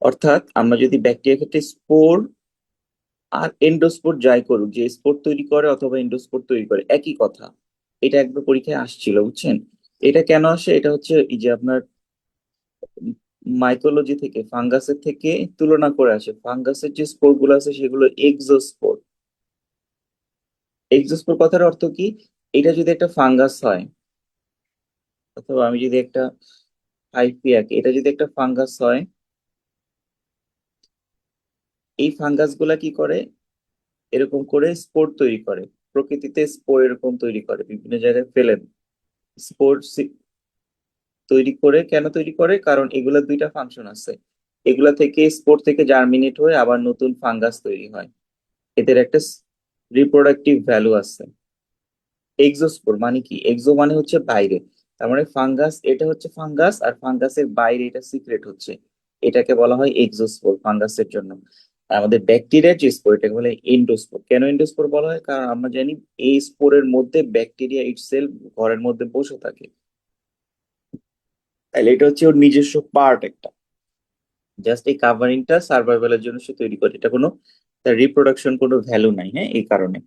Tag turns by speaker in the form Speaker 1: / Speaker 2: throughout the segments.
Speaker 1: অর্থাৎ আমরা যদি ব্যাকটেরিয়া ক্ষেত্রে স্পোর আর এন্ডোস্পোর যাই করুক, যে স্পোর তৈরি করে অথবা এন্ডোস্পোর তৈরি করে একই কথা। এটা একবার পরীক্ষায় আসছিল, বুঝছেন? এটা কেন আসে? এটা হচ্ছে এই যে আপনার মাইকোলজি থেকে, ফাঙ্গাসের থেকে তুলনা করে আসে। ফাঙ্গাসের যে স্পোর গুলো আছে সেগুলো এক্সোস্পোর। এক্সোস্পোর কথার অর্থ কি? এটা যদি একটা ফাঙ্গাস হয়, অথবা আমি যদি একটা হাইপি আঁকি, এটা যদি একটা ফাঙ্গাস হয়, এই ফাঙ্গাস গুলা কি করে? এরকম করে স্পোর তৈরি করে। প্রকৃতিতে স্পোর এরকম তৈরি করে, বিভিন্ন জায়গায় ফেলে স্পোর তৈরি করে। কেন তৈরি করে? কারণ এগুলা দুইটা ফাংশন আছে। এগুলা থেকে, স্পোর থেকে জার্মিনেট হয়ে আবার নতুন ফাঙ্গাস তৈরি হয়। এদের একটা রিপ্রোডাক্টিভ ভ্যালু আছে। এক্সোস্পোর মানে কি? এক্সো মানে হচ্ছে বাইরে, তার মানে ফাঙ্গাস, এটা হচ্ছে ফাঙ্গাস, আর ফাঙ্গাসের বাইরে এটা সিক্রেট হচ্ছে। এটাকে বলা হয় এক্সোস্পোর ফাঙ্গাসের জন্য। আর আমাদের ব্যাকটেরিয়ার যে স্পোর, এটাকে বলে এন্ডোস্পোর। কেন এন্ডোস্পোর বলা হয়? কারণ আমরা জানি এই স্পোরের মধ্যে ব্যাকটেরিয়া ইটসেলফ ঘরের মধ্যে বসে থাকে। তাহলে এটা হচ্ছে ওর নিজস্ব পার্ট একটা। জাস্ট এই কাভারিংটা সার্ভাইভালের জন্য সে তৈরি করে, এটা কোনো তার রিপ্রোডাকশন কোনো ভ্যালু নাই, হ্যাঁ, এই কারণে।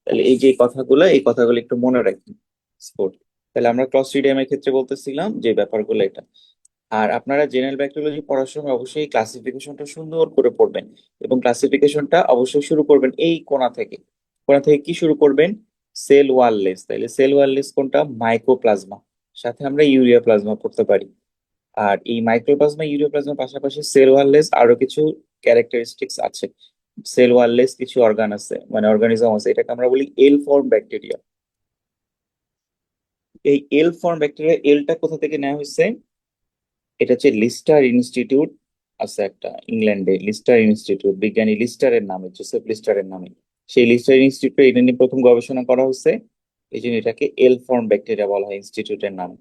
Speaker 1: তাহলে এই যে কথাগুলো, এই কথাগুলো একটু মনে রাখি। স্পোর্ট। তাহলে আমরা ক্লস্ট্রিডিয়াম এর ক্ষেত্রে বলতেছিলাম যে ব্যাপারগুলো এটা। আর আপনারা জেনারেল ব্যাকটেরিওলজি পড়ার সময় অবশ্যই ক্লাসিফিকেশনটা সুন্দর করে পড়বেন। এবং ক্লাসিফিকেশনটা অবশ্যই শুরু করবেন এই কোণা থেকে। কোণা থেকে কি শুরু করবেন? সেল ওয়াললেস। তাইলে সেল ওয়াললেস কোনটা? মাইক্রোপ্লাজমা। সাথে আমরা ইউরিয়া প্লাজমা পড়তে পারি। আর এই মাইক্রোপ্লাজমা, ইউরিওপ্লাজমার পাশাপাশি সেল ওয়াললেস আরো কিছু ক্যারেক্টারিস্টিক্স আছে। সেল ওয়াললেস কিছু অর্গান আছে, মানে অর্গানিজম আছে, এটাকে আমরা বলি এল ফর্ম ব্যাকটেরিয়া। এই এল ফর্ম ব্যাকটেরিয়া, এলটা কোথা থেকে নেওয়া হয়েছে? এটা হচ্ছে লিস্টার ইনস্টিটিউট আছে একটা ইংল্যান্ডে, লিস্টার ইনস্টিটিউট, বিজ্ঞানী লিস্টারের নামে, জোসেফ লিস্টারের নামে। সেই লিস্টার ইনস্টিটিউটে এটা নিয়ে প্রথম গবেষণা করা হয়েছে। এই জন্য এটাকে এল ফর্ম ব্যাকটেরিয়া বলা হয়, ইনস্টিটিউটের নাম।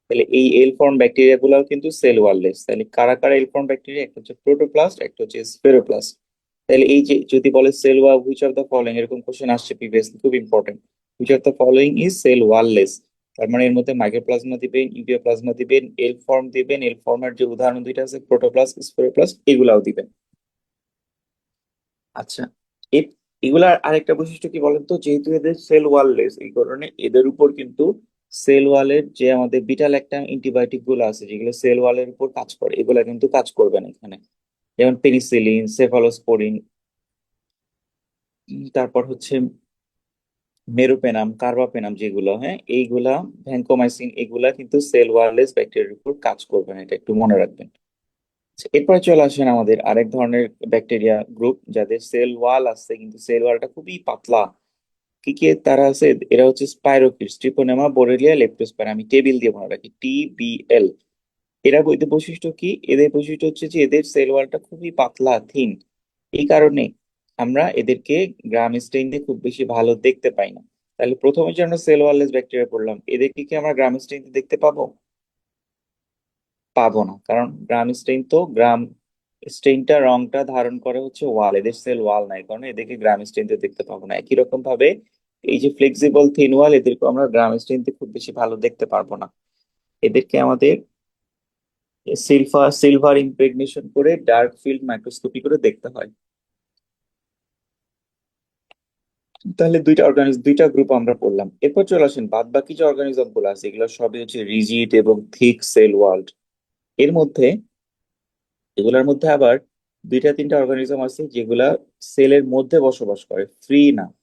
Speaker 1: তাহলে এই এল ফর্ম ব্যাকটেরিয়া গুলাও কিন্তু সেল ওয়াললেস। তাহলে কারা কারা এল ফর্ম ব্যাকটেরিয়া? একটা হচ্ছে প্রোটোপ্লাস্ট, একটা হচ্ছে স্পেরোপ্লাস্ট। তাহলে এই যে যদি বলে cell wall, which of the following, এরকম কোশ্চেন আসছে প্রিভিয়াসলি, খুব important. Which of the following is cell wallless? তার মানে এর মধ্যে মাইক্রোপ্লাজমা দিবেন, ইউরিওপ্লাজমা দিবেন, এল ফর্ম দিবেন। এল ফর্মের যে উদাহরণ দুইটা আছে, প্রোটোপ্লাস্ট, স্পোরোপ্লাস্ট, এগুলাও দিবেন। আচ্ছা, এ- এগুলার আরেকটা বৈশিষ্ট্য কি বলেন তো? যেহেতু এদের সেল ওয়াললেস, এই কারণে এদের উপর কিন্তু সেল ওয়ালের যে আমাদের বিটা ল্যাকটাম অ্যান্টিবায়োটিক গুলো আছে, যেগুলো সেল ওয়ালের উপর কাজ করে, এগুলা কিন্তু কাজ করবে না এখানে। যেমন পেনিসিলিন, সেফালোস্পোরিন, তারপর হচ্ছে মেরোপেনাম, কার্বাপেনাম, যেগুলো, হ্যাঁ, এইগুলা, ভ্যানকোমাইসিন, এগুলা কিন্তু সেল ওয়ারলেস ব্যাকটেরিয়ার উপর কাজ করবে না, এটা একটু মনে রাখবেন। আচ্ছা, এরপরে চলে আসেন আমাদের আরেক ধরনের ব্যাকটেরিয়া গ্রুপ, যাদের সেল ওয়াল আছে কিন্তু সেল ওয়ালটা খুবই পাতলা। কি কি তারা আছে? এরা হচ্ছে স্পাইরোকিটস, ট্রিপোনেমা, বোরেলিয়া, লেপ্টোস্পাইরা। আমি টেবিল দিয়ে মনে রাখি, TBL। এরা এদের বৈশিষ্ট্য কি? এদের বৈশিষ্ট্য হচ্ছে যে এদের সেল ওয়ালটা খুবই পাতলা, থিন। এই কারণে আমরা এদেরকে গ্রাম স্টেইন দিয়ে খুব বেশি ভালো দেখতে পাই না। তাহলে প্রথমে যে আমরা সেল ওয়ারলেস ব্যাকটেরিয়া পড়লাম, এদেরকে কি আমরা গ্রাম স্টেইন দিয়ে দেখতে পাবো? পাবো না, কারণ গ্রাম স্টেইন তো গ্রাম স্টেইনটা রংটা ধারণ করে হচ্ছে ওয়াল, এদের সেল ওয়াল নাই, কারণ এদেরকে গ্রাম স্টেইন দিয়ে দেখতে পাবো না। একই রকম ভাবে এই যে ফ্লেক্সিবল থিন ওয়াল, এদেরকে আমরা গ্রাম স্টেইন দিয়ে খুব বেশি ভালো দেখতে পারবো না। এদেরকে আমাদের সিলভার ইমপ্রেগনেশন করে ডার্ক ফিল্ড মাইক্রোস্কোপি করে দেখতে হয়। তাহলে দুইটা গ্রুপ আমরা পড়লাম। এরপর চলে আসেন বাদ বাকি যে অর্গানিজম গুলো আছে, এগুলো সবই হচ্ছে রিজিড এবং থিক সেল ওয়ার্ল্ড। এর মধ্যে, এগুলোর মধ্যে আবার দুইটা তিনটা অর্গানিজম আছে যেগুলা সেলের মধ্যে বসবাস করে, ফ্রি না।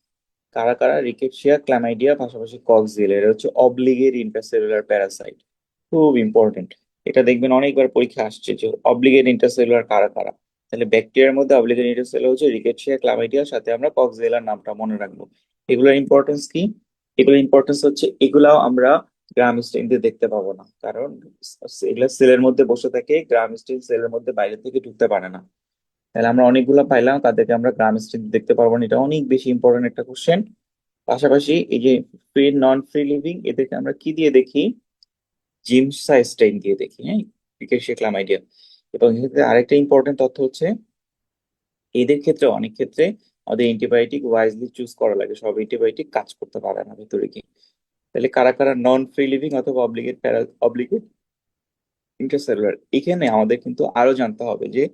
Speaker 1: কারা কারা? রিকেটশিয়া, ক্লামাইডিয়া, পাশাপাশি কক্সিল, এরা হচ্ছে অব্লিগেট ইন্টারসেলুলার প্যারাসাইট। খুব ইম্পর্টেন্ট। এটা দেখবেন অনেকবার পরীক্ষা আসছে যে অব্লিগেট ইন্টারসেলুলার কারা কারা। তাহলে ব্যাকটেরিয়ার মধ্যে অব্লিগেট ইন্টারসেলুলার হচ্ছে রিকেটশিয়া, ক্লামাইডিয়া, সাথে আমরা কক্সিলার নামটা মনে রাখবো। এগুলোর ইম্পর্টেন্স কি? এগুলোর ইম্পর্টেন্স হচ্ছে এগুলাও আমরা গ্রাম স্টেইন দিয়ে দেখতে পাবো না, কারণ এগুলা সেলের মধ্যে বসে থাকে, গ্রাম স্টেইন সেলের মধ্যে বাইরে থেকে ঢুকতে পারে না। তাহলে আমরা অনেকগুলো পাইলাম, তাদেরকে আমরা গ্রাম স্টেইন দেখতে পারবো না, এটা অনেক বেশি ইম্পর্টেন্ট একটা কোশ্চেন। পাশাপাশি এই যে ফ্রি, নন ফ্রি লিভিং, এদেরকে আমরা কি দিয়ে দেখি? জিমসা স্টেইন দিয়ে দেখি, হ্যাঁ, ক্রিকেট শিখলাম আইডিয়া। এবং এক্ষেত্রে আরেকটা ইম্পর্টেন্ট তথ্য হচ্ছে, এদের ক্ষেত্রে অনেক ক্ষেত্রে আমাদের অ্যান্টিবায়োটিক ওয়াইজলি চুজ করা লাগে, সব অ্যান্টিবায়োটিক কাজ করতে পারে না ভেতরে কি। তাহলে কারা কারা নন ফ্রি লিভিং অথবা অব্লিগেট ইন্টারসেলুলার? এখানে আমাদের কিন্তু আরো জানতে হবে যে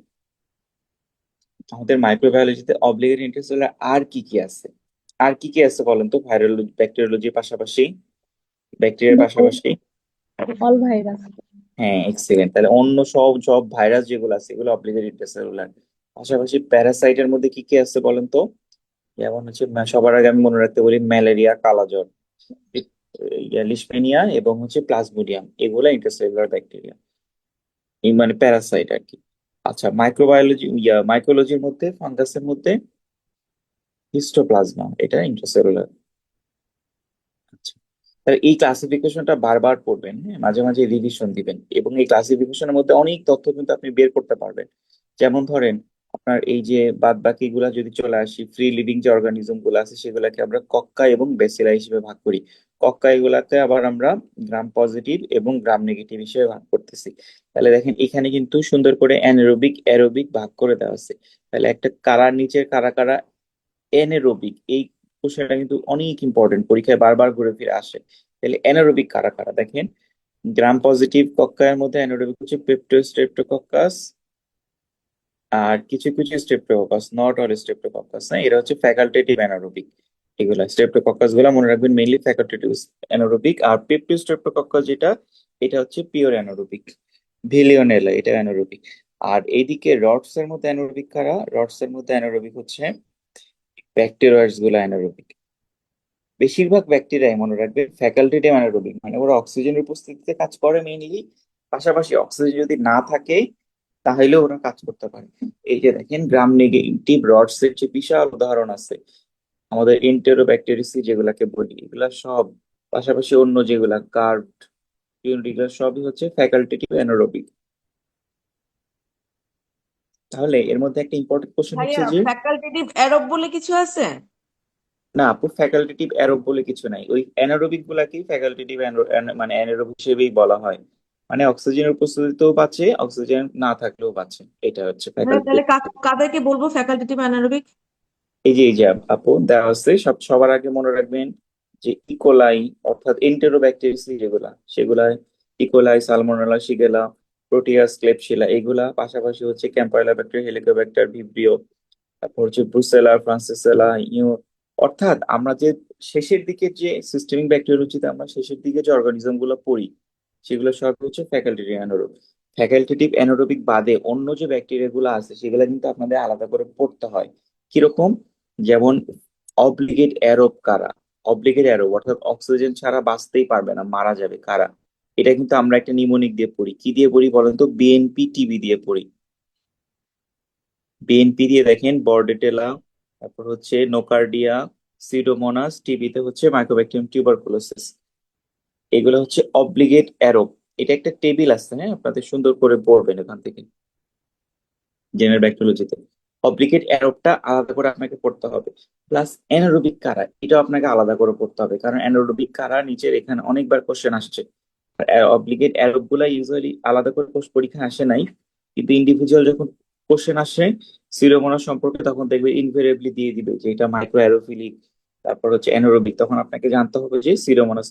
Speaker 1: আমাদের মাইক্রোবায়োলজিতে অব্লিগেট ইন্টারসেলুলার আর কি কি আছে? আর কি কি আছে বলেন তো, ভাইরোলজি ব্যাকটেরিওলজির পাশাপাশি, ব্যাকটেরিয়ার পাশাপাশি?
Speaker 2: All virus.
Speaker 1: হ্যাঁ, এক্সিলেন্ট। তাহলে অন্য সব সব ভাইরাস যেগুলো আছে এগুলো অব্লিগেট ইন্টারসেলুলার। পাশাপাশি প্যারাসাইটের মধ্যে কি কি আছে বলেন তো? যেমন হচ্ছে সবার আগে আমি মনে রাখতে বলি ম্যালেরিয়া, কালাজ্বর, লিশমেনিয়া এবং হচ্ছে প্লাজমোডিয়াম, এগুলা ইন্টারসেলুলার ব্যাকটেরিয়া, এই মানে প্যারাসাইট আর কি। আচ্ছা, মাইক্রোবায়োলজি মাইক্রোলজির মধ্যে ফাঙ্গাসের মধ্যে হিস্টোপ্লাজমা, এটা ইন্টারসেলুলার। আচ্ছা, তাহলে এই ক্লাসিফিকেশনটা বারবার পড়বেন, হ্যাঁ, মাঝে মাঝে রিভিশন দিবেন, এবং এই ক্লাসিফিকেশনের মধ্যে অনেক তথ্য কিন্তু আপনি বের করতে পারবেন। যেমন ধরেন, আপনার এই যে বাদ বাকি গুলা যদি চলে আসি, ফ্রি লিভিং যে অর্গানিজম গুলো আছে সেগুলোকে আমরা কক্কা এবং বেসিলা হিসেবে ভাগ করি। কক্কা এগুলাতে আবার আমরা গ্রাম পজিটিভ এবং গ্রাম নেগেটিভ হিসেবে ভাগ করতেছি। তাহলে দেখেন এখানে কিন্তু সুন্দর করে অ্যানারোবিক অ্যারোবিক ভাগ করে দেওয়া আছে। তাহলে একটা কারার নিচে কারা কারা অ্যানারোবিক, এই কোশ্চেনটা কিন্তু অনেক ইম্পর্টেন্ট, পরীক্ষায় বারবার ঘুরে ফিরে আসে। তাহলে অ্যানারোবিক কারা কারা দেখেন, গ্রাম পজিটিভ কক্কার মধ্যে অ্যানারোবিক হচ্ছে পেপটো স্ট্রেপ্টোকক্কাস আর কিছু কিছু স্ট্রেপ্টোকক্কাস, নট অল স্ট্রেপ্টোকক্কাস, না এরা হচ্ছে ফ্যাকাল্টেটিভ অ্যানারোবিক। এগুলা স্ট্রেপ্টোকক্কাস গুলা মনে রাখবেন মেইনলি ফ্যাকাল্টেটিভ অ্যানারোবিক, আর পেপটো স্ট্রেপ্টোকক্কাস যেটা, এটা হচ্ছে পিওর অ্যানারোবিক। ভিলিয়নেলা, এটা অ্যানারোবিক। আর এইদিকে রডস এর মধ্যে অ্যানারোবিক কারা, রডস এর মধ্যে অ্যানারোবিক হচ্ছে ব্যাকটেরিয়াস গুলা অ্যানারোবিক। বেশিরভাগ ব্যাকটেরিয়াই মনে রাখবেন ফ্যাকাল্টেটিভ অ্যানারোবিক, মানে ওরা অক্সিজেনের উপস্থিতিতে কাজ করে মেইনলি, পাশাপাশি অক্সিজেন যদি না থাকে তাহলে ওরা কাজ করতে পারে। এই যে দেখেন গ্রাম নেগেটিভ রডস এর যে বিশাল উদাহরণ আছে, আমাদের এন্টেরোব্যাকটেরিসি যেগুলাকে বলি, এগুলা সব, পাশাপাশি অন্য যেগুলা কার্ভড ইউনিট, এগুলা সবই হচ্ছে ফ্যাকাল্টেটিভ অ্যানারোবিক। তাহলে এর মধ্যে একটা ইম্পর্টেন্ট কোশ্চেন হচ্ছে
Speaker 2: ভাইয়া,
Speaker 1: যে,
Speaker 2: ফ্যাকাল্টেটিভ অ্যারোব বলে কিছু আছে?
Speaker 1: না আপু, ফ্যাকাল্টেটিভ অ্যারোব বলে কিছু নাই, ওই অ্যানারোবিক গুলাকেই ফ্যাকাল্টেটিভ মানে অ্যানারোবিক হিসেবেই বলা হয়। মানে অক্সিজেনের উপস্থিতিতেও বাঁচে, অক্সিজেন না থাকলেও বাঁচে, এটা হচ্ছে
Speaker 2: মানে তাহলে
Speaker 1: ফ্যাকাল্টেটিভ।
Speaker 2: কাদেরকে বলবো ফ্যাকাল্টেটিভ অ্যানারোবিক?
Speaker 1: এই যে আপু দেওয়া আছে, সবার আগে মনে রাখবেন যে ইকোলাই, অর্থাৎ এন্টেরোব্যাকটেরিয়াসি যেগুলা সেগুলা, ইকোলাই, সালমোনেলা, শিগেলা, প্রোটিয়াস, ক্লেপশিলা, এগুলা পাশাপাশি হচ্ছে ক্যাম্পাইলোব্যাক্টেরিয়া, হেলিকোব্যাক্টার, ভিব্রিও, তারপর হচ্ছে ব্রুসেলা, ফ্রান্সিসেলা, অর্থাৎ আমরা যে শেষের দিকে যে সিস্টেমিক ব্যাকটেরিওলজিতে আমরা শেষের দিকে যে অর্গানিজম গুলো পড়ি, সেগুলো সব হচ্ছে ফ্যাকাল্টেটিভ অ্যানারোবিক। ফ্যাকাল্টেটিভ অ্যানারোবিক বাদে অন্য যে ব্যাকটেরিয়া গুলো আছে সেগুলো কিন্তু আপনাদের আলাদা করে পড়তে হয়। কিরকম? যেমন অব্লিগেট অ্যারোব কারা, অব্লিগেট অ্যারোব অর্থাৎ অক্সিজেন ছাড়া বাঁচতেই পারবে না, মারা যাবে কারা, এটা কিন্তু আমরা একটা নিমোনিক দিয়ে পড়ি। কি দিয়ে পড়ি বলেন তো? বিএনপি টিবি দিয়ে পড়ি। বিএনপি দিয়ে দেখেন বর্ডেটেলা, তারপর হচ্ছে নোকার্ডিয়া, সিডোমোনাস, টিবিতে হচ্ছে মাইক্রোব্যাকটেরিয়াম টিউবারকুলোসিস, এগুলো হচ্ছে অব্লিগেট অ্যারোব। এটা একটা টেবিল আছে, হ্যাঁ, আপনাদের সুন্দর করে পড়বেন এখান থেকে জেনারেল ব্যাকটেরিওলজিতে। অব্লিগেট অ্যারোবটা আলাদা করে আপনাকে পড়তে হবে, প্লাস অ্যানারোবিক কারা, এটাও আপনাকে আলাদা করে পড়তে হবে, কারণ অ্যানারোবিক কারা নিচের এখানে অনেকবার কোশ্চেন আসছে। অব্লিগেট অ্যারোব গুলা ইউজুয়ালি আলাদা করে পরীক্ষা আসে নাই, কিন্তু ইন্ডিভিজুয়াল যখন কোশ্চেন আসে সিরোমোনাস সম্পর্কে, তখন দেখবে ইনভেরিয়েবলি দিয়ে দিবে যে এটা মাইক্রো অ্যারোফিলিক, তারপর হচ্ছে অ্যানারোবিক, তখন আপনাকে জানতে হবে যে সিরোমোনাস